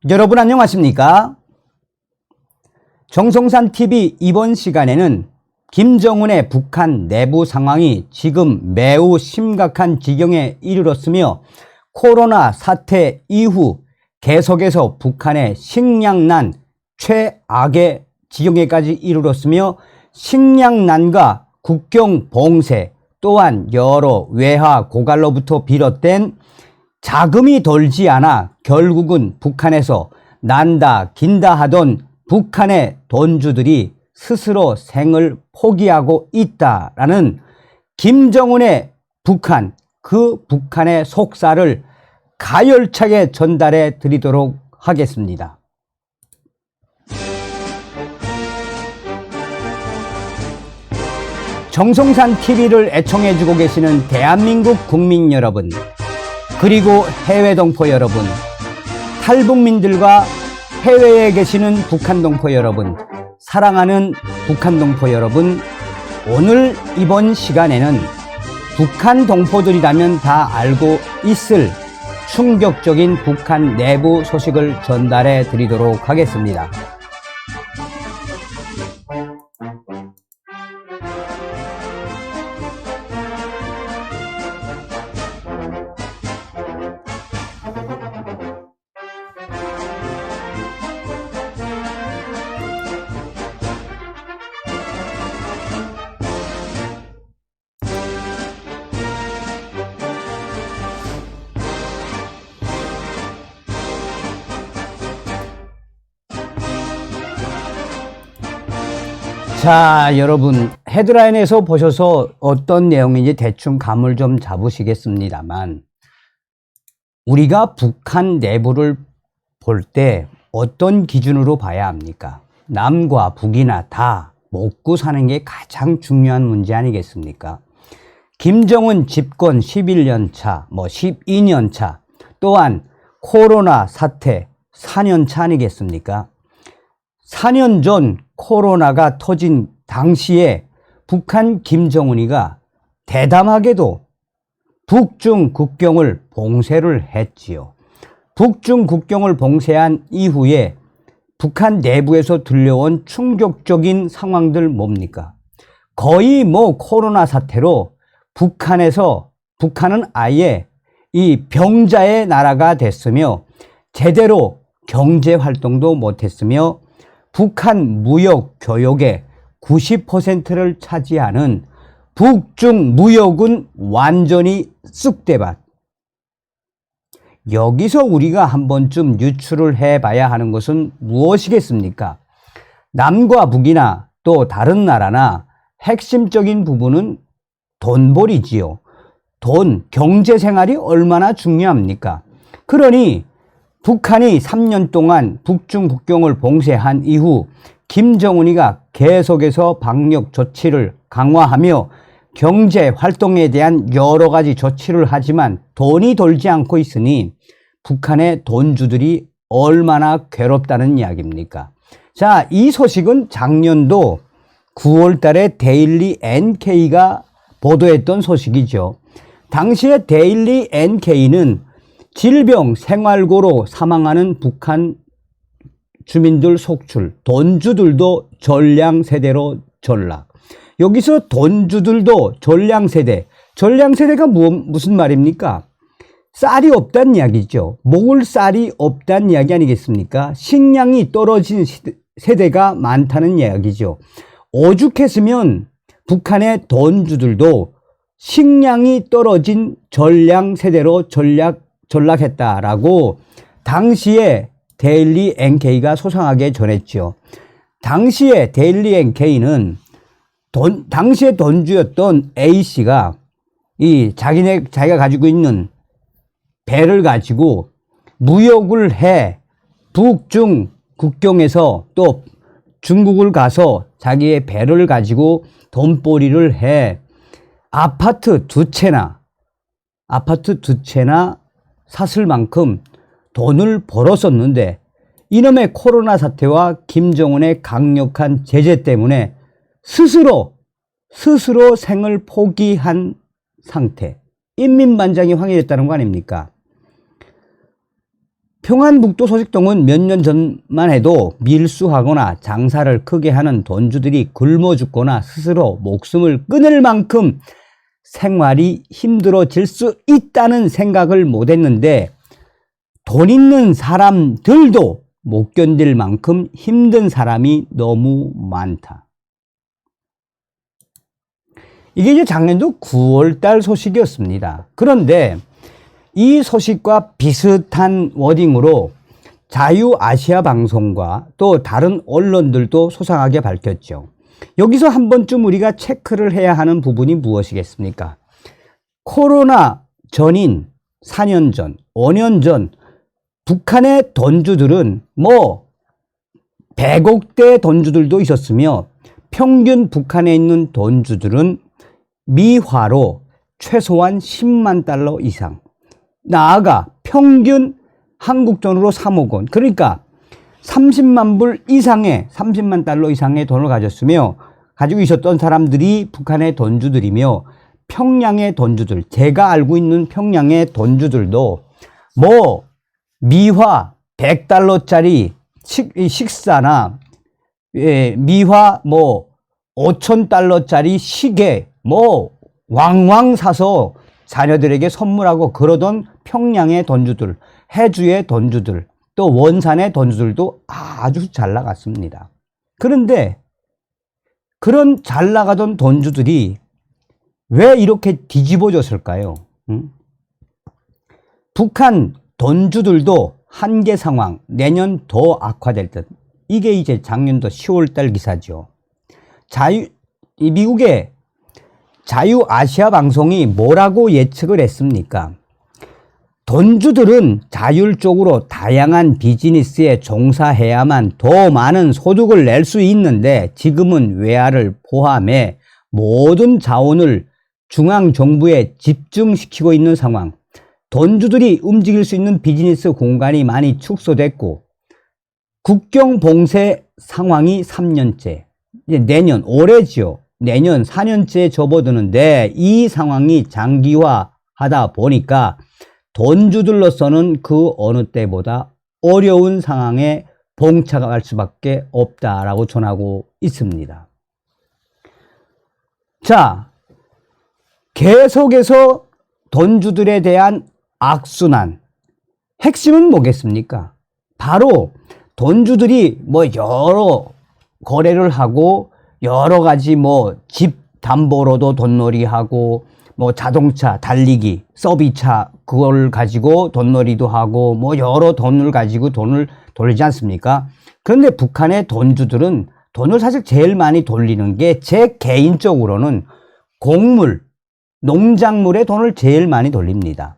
여러분 안녕하십니까? 정성산TV 이번 시간에는 김정은의 북한 내부 상황이 지금 매우 심각한 지경에 이르렀으며 코로나 사태 이후 계속해서 북한의 식량난 최악의 지경에까지 이르렀으며 식량난과 국경 봉쇄 또한 여러 외화 고갈로부터 비롯된 자금이 돌지 않아 결국은 북한에서 난다 긴다 하던 북한의 돈주들이 스스로 생을 포기하고 있다라는 김정은의 북한, 그 북한의 속사를 가열차게 전달해 드리도록 하겠습니다. 정성산TV를 애청해주고 계시는 대한민국 국민 여러분, 그리고 해외 동포 여러분, 탈북민들과 해외에 계시는 북한 동포 여러분, 사랑하는 북한 동포 여러분, 오늘 이번 시간에는 북한 동포들이라면 다 알고 있을 충격적인 북한 내부 소식을 전달해 드리도록 하겠습니다. 자, 여러분 헤드라인에서 보셔서 어떤 내용인지 대충 감을 좀 잡으시겠습니다만, 우리가 북한 내부를 볼 때 어떤 기준으로 봐야 합니까? 남과 북이나 다 먹고 사는 게 가장 중요한 문제 아니겠습니까? 김정은 집권 11년 차, 12년 차, 또한 코로나 사태 4년 차 아니겠습니까? 4년 전 코로나가 터진 당시에 북한 김정은이가 대담하게도 북중 국경을 봉쇄를 했지요. 북중 국경을 봉쇄한 이후에 북한 내부에서 들려온 충격적인 상황들 뭡니까? 거의 코로나 사태로 북한은 아예 이 병자의 나라가 됐으며 제대로 경제 활동도 못했으며 북한 무역 교역의 90%를 차지하는 북중 무역은 완전히 쑥대밭. 여기서 우리가 한 번쯤 유추를 해봐야 하는 것은 무엇이겠습니까? 남과 북이나 또 다른 나라나 핵심적인 부분은 돈벌이지요. 돈, 경제생활이 얼마나 중요합니까? 그러니 북한이 3년 동안 북중 국경을 봉쇄한 이후 김정은이가 계속해서 방역 조치를 강화하며 경제 활동에 대한 여러 가지 조치를 하지만 돈이 돌지 않고 있으니 북한의 돈주들이 얼마나 괴롭다는 이야기입니까? 자, 이 소식은 작년도 9월 달에 데일리 NK가 보도했던 소식이죠. 당시에 데일리 NK는 질병, 생활고로 사망하는 북한 주민들 속출, 돈주들도 전량세대로 전락. 여기서 돈주들도 전량세대가 무슨 말입니까? 쌀이 없다는 이야기죠. 먹을 쌀이 없다는 이야기 아니겠습니까? 식량이 떨어진 세대가 많다는 이야기죠. 오죽했으면 북한의 돈주들도 식량이 떨어진 전량세대로 전락했다라고 당시에 데일리 NK가 소상하게 전했죠. 당시에 데일리 NK는 당시에 돈주였던 A씨가 자기가 가지고 있는 배를 가지고 무역을 해 북중 국경에서 또 중국을 가서 자기의 배를 가지고 돈벌이를 해 아파트 두 채나 샀을 만큼 돈을 벌었었는데 이놈의 코로나 사태와 김정은의 강력한 제재 때문에 스스로 생을 포기한 상태, 인민반장이 황해됐다는 거 아닙니까? 평안북도 소식동은 몇 년 전만 해도 밀수하거나 장사를 크게 하는 돈주들이 굶어 죽거나 스스로 목숨을 끊을 만큼 생활이 힘들어질 수 있다는 생각을 못했는데 돈 있는 사람들도 못 견딜 만큼 힘든 사람이 너무 많다. 이게 이제 작년도 9월달 소식이었습니다. 그런데 이 소식과 비슷한 워딩으로 자유아시아 방송과 또 다른 언론들도 소상하게 밝혔죠. 여기서 한 번쯤 우리가 체크를 해야 하는 부분이 무엇이겠습니까? 코로나 전인 4년 전, 5년 전 북한의 돈주들은 뭐 100억대 돈주들도 있었으며 평균 북한에 있는 돈주들은 미화로 최소한 10만 달러 이상, 나아가 평균 한국 돈으로 3억 원, 그러니까 30만 불 이상의 30만 달러 이상의 돈을 가지고 있었던 사람들이 북한의 돈주들이며 평양의 돈주들, 제가 알고 있는 평양의 돈주들도 뭐 미화 100달러짜리 식사나 미화 뭐 5,000달러짜리 시계 뭐 왕왕 사서 자녀들에게 선물하고 그러던 평양의 돈주들, 해주의 돈주들, 또 원산의 돈주들도 아주 잘 나갔습니다. 그런데 그런 잘 나가던 돈주들이 왜 이렇게 뒤집어졌을까요? 북한 돈주들도 한계 상황, 내년 더 악화될 듯. 이게 이제 작년도 10월달 기사죠. 미국의 자유아시아 방송이 뭐라고 예측을 했습니까? 돈주들은 자율적으로 다양한 비즈니스에 종사해야만 더 많은 소득을 낼 수 있는데 지금은 외화를 포함해 모든 자원을 중앙정부에 집중시키고 있는 상황. 돈주들이 움직일 수 있는 비즈니스 공간이 많이 축소됐고 국경 봉쇄 상황이 3년째, 이제 내년, 올해지요. 내년 4년째 접어드는데 이 상황이 장기화하다 보니까 돈주들로서는 그 어느 때보다 어려운 상황에 봉착할 수밖에 없다라고 전하고 있습니다. 자, 계속해서 돈주들에 대한 악순환, 핵심은 뭐겠습니까? 바로 돈주들이 뭐 여러 거래를 하고 여러 가지 뭐 집 담보로도 돈놀이하고 뭐 자동차 달리기 서비차 그걸 가지고 돈놀이도 하고 뭐 여러 돈을 가지고 돈을 돌리지 않습니까? 그런데 북한의 돈주들은 돈을 사실 제일 많이 돌리는 게 제 개인적으로는 곡물, 농작물에 돈을 제일 많이 돌립니다.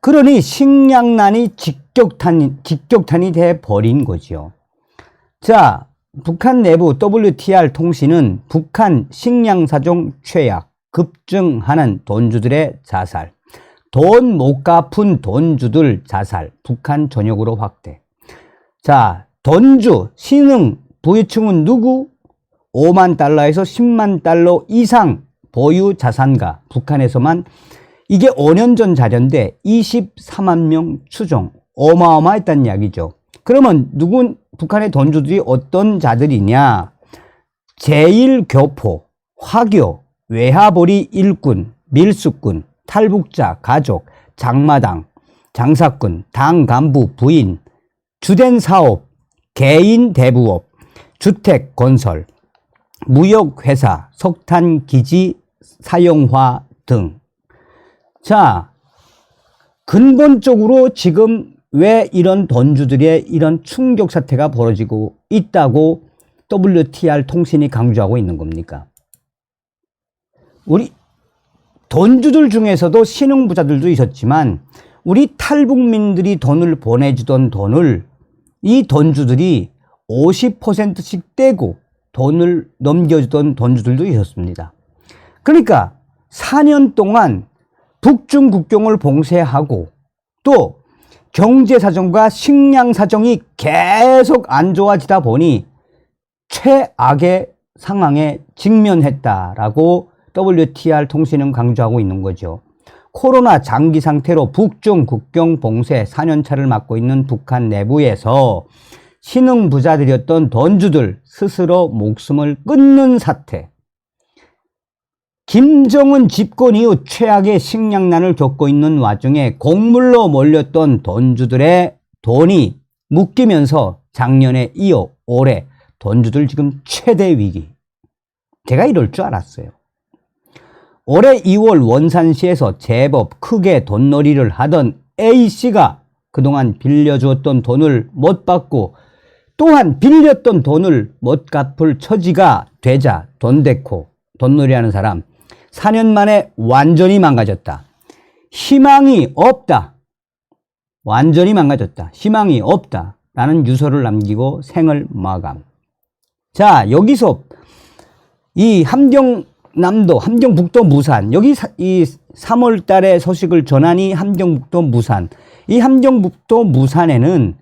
그러니 식량난이 직격탄이 돼 버린 거죠. 자, 북한 내부 WTR 통신은 북한 식량사정 최악, 급증하는 돈주들의 자살, 돈 못 갚은 돈주들 자살, 북한 전역으로 확대. 자, 돈주, 신흥, 부유층은 누구? 5만 달러에서 10만 달러 이상 보유 자산가, 북한에서만 이게 5년 전 자료인데 24만 명 추정, 어마어마했다는 이야기죠. 그러면 북한의 돈주들이 어떤 자들이냐? 제1교포, 화교, 외화벌이 일꾼, 밀수꾼, 탈북자, 가족, 장마당, 장사꾼, 당 간부, 부인, 주된 사업, 개인 대부업, 주택 건설, 무역회사, 석탄기지 사용화 등. 자, 근본적으로 지금 왜 이런 돈주들의 이런 충격 사태가 벌어지고 있다고 WTR 통신이 강조하고 있는 겁니까? 우리 돈주들 중에서도 신흥부자들도 있었지만 우리 탈북민들이 돈을 보내주던 돈을 이 돈주들이 50%씩 떼고 돈을 넘겨주던 돈주들도 있었습니다. 그러니까 4년 동안 북중 국경을 봉쇄하고 또 경제사정과 식량사정이 계속 안 좋아지다 보니 최악의 상황에 직면했다라고 WTR 통신은 강조하고 있는 거죠. 코로나 장기 상태로 북중 국경 봉쇄 4년차를 맞고 있는 북한 내부에서 신흥 부자들이었던 돈주들 스스로 목숨을 끊는 사태. 김정은 집권 이후 최악의 식량난을 겪고 있는 와중에 곡물로 몰렸던 돈주들의 돈이 묶이면서 작년에 이어 올해 돈주들 지금 최대 위기. 제가 이럴 줄 알았어요. 올해 2월 원산시에서 제법 크게 돈놀이를 하던 A씨가 그동안 빌려주었던 돈을 못 받고 또한 빌렸던 돈을 못 갚을 처지가 되자 돈놀이하는 사람 4년 만에 완전히 망가졌다. 희망이 없다. 완전히 망가졌다. 희망이 없다. 라는 유서를 남기고 생을 마감. 자, 여기서 이 함경남도, 함경북도 무산, 여기 이 3월 달에 소식을 전하니 함경북도 무산. 이 함경북도 무산에는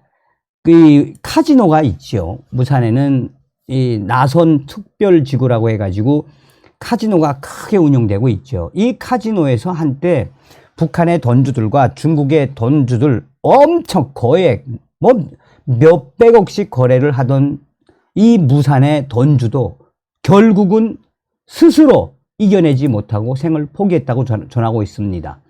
그 카지노가 있죠. 무산에는 이 나선 특별지구라고 해가지고 카지노가 크게 운영되고 있죠. 이 카지노에서 한때 북한의 돈주들과 중국의 돈주들 엄청 거액, 몇백억씩 거래를 하던 이 무산의 돈주도 결국은 스스로 이겨내지 못하고 생을 포기했다고 전하고 있습니다.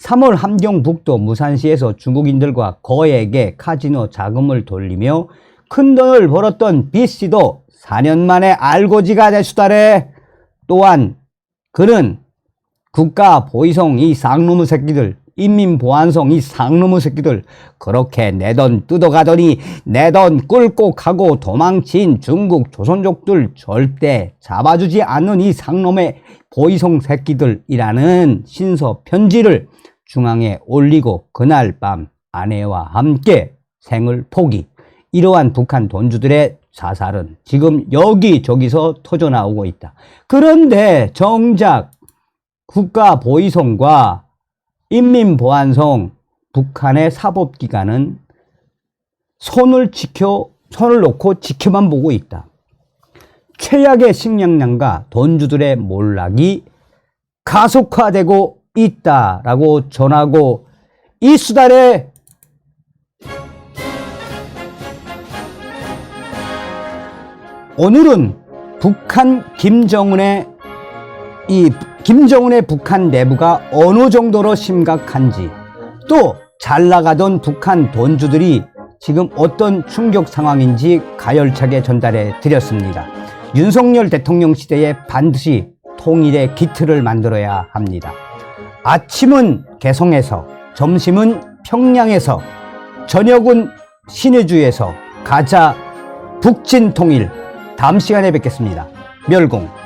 3월 함경북도 무산시에서 중국인들과 거액의 카지노 자금을 돌리며 큰돈을 벌었던 B씨도 4년 만에 알고지가 됐수다래. 또한 그는 국가보위성 이 쌍놈의 새끼들, 인민보안성 이 쌍놈의 새끼들 그렇게 내 돈 뜯어가더니 내 돈 꿀꺽하고 도망친 중국 조선족들 절대 잡아주지 않는 이 쌍놈의 보위성 새끼들이라는 신서 편지를 중앙에 올리고 그날 밤 아내와 함께 생을 포기. 이러한 북한 돈주들의 자살은 지금 여기저기서 터져나오고 있다. 그런데 정작 국가보위성과 인민보안성 북한의 사법기관은 손을 놓고 지켜만 보고 있다. 최악의 식량난과 돈주들의 몰락이 가속화되고 있다라고 전하고 이 수달에 오늘은 김정은의 북한 내부가 어느 정도로 심각한지 또 잘 나가던 북한 돈주들이 지금 어떤 충격 상황인지 가열차게 전달해 드렸습니다. 윤석열 대통령 시대에 반드시 통일의 기틀을 만들어야 합니다. 아침은 개성에서, 점심은 평양에서, 저녁은 신의주에서 가자 북진 통일. 다음 시간에 뵙겠습니다. 멸공.